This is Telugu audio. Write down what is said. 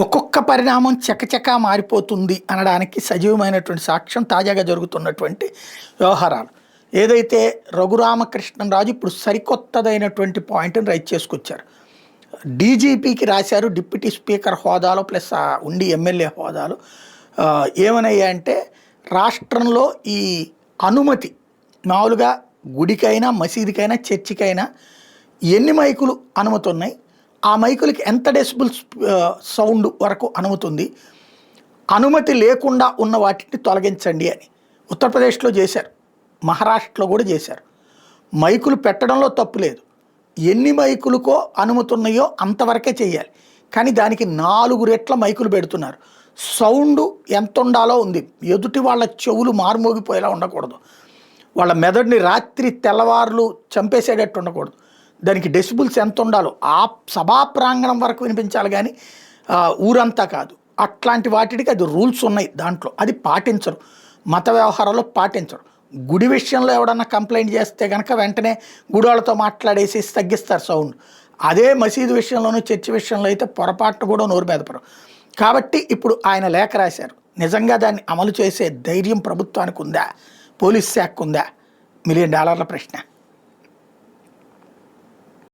ఒక్కొక్క పరిణామం చకచకా మారిపోతుంది అనడానికి సజీవమైనటువంటి సాక్ష్యం తాజాగా జరుగుతున్నటువంటి వ్యవహారాలు. ఏదైతే రఘురామకృష్ణరాజు ఇప్పుడు సరికొత్తదైనటువంటి పాయింట్ని రైట్ చేసుకొచ్చారు. డీజీపీకి రాశారు డిప్యూటీ స్పీకర్ హోదాలో ప్లస్ ఉండి ఎమ్మెల్యే హోదాలో. ఏమనయ్యాయంటే రాష్ట్రంలో ఈ అనుమతి మామూలుగా గుడికైనా మసీదుకైనా చర్చికైనా ఎన్ని మైకులు అనుమతి ఉన్నాయి, ఆ మైకులకి ఎంత డెసిబుల్స్ సౌండ్ వరకు అనుమతి ఉంది, అనుమతి లేకుండా ఉన్న వాటిని తొలగించండి అని ఉత్తరప్రదేశ్లో చేశారు, మహారాష్ట్రలో కూడా చేశారు. మైకులు పెట్టడంలో తప్పు లేదు, ఎన్ని మైకులకో అనుమతి ఉన్నాయో అంతవరకే చేయాలి. కానీ దానికి 4 రెట్ల మైకులు పెడుతున్నారు. సౌండ్ ఎంత ఉండాలో ఉంది, ఎదుటి వాళ్ళ చెవులు మారుమోగిపోయేలా ఉండకూడదు, వాళ్ళ మెదడుని రాత్రి తెల్లవారులు చంపేసేటట్టు ఉండకూడదు. దానికి డెసిబుల్స్ ఎంత ఉండాలో ఆ సభా ప్రాంగణం వరకు వినిపించాలి, కానీ ఊరంతా కాదు. అట్లాంటి వాటికి అది రూల్స్ ఉన్నాయి దాంట్లో, అది పాటించరు. మత వ్యవహారాల్లో పాటించరు. గుడి విషయంలో ఎవడన్నా కంప్లైంట్ చేస్తే కనుక వెంటనే గుడి వాళ్ళతో మాట్లాడేసి తగ్గిస్తారు సౌండ్. అదే మసీదు విషయంలోనూ చర్చి విషయంలో అయితే పొరపాటు కూడా నోరు మీదపరు. కాబట్టి ఇప్పుడు ఆయన లేఖ రాశారు. నిజంగా దాన్ని అమలు చేసే ధైర్యం ప్రభుత్వానికి ఉందా, పోలీస్ శాఖకు ఉందా? $1 మిలియన్ ప్రశ్న.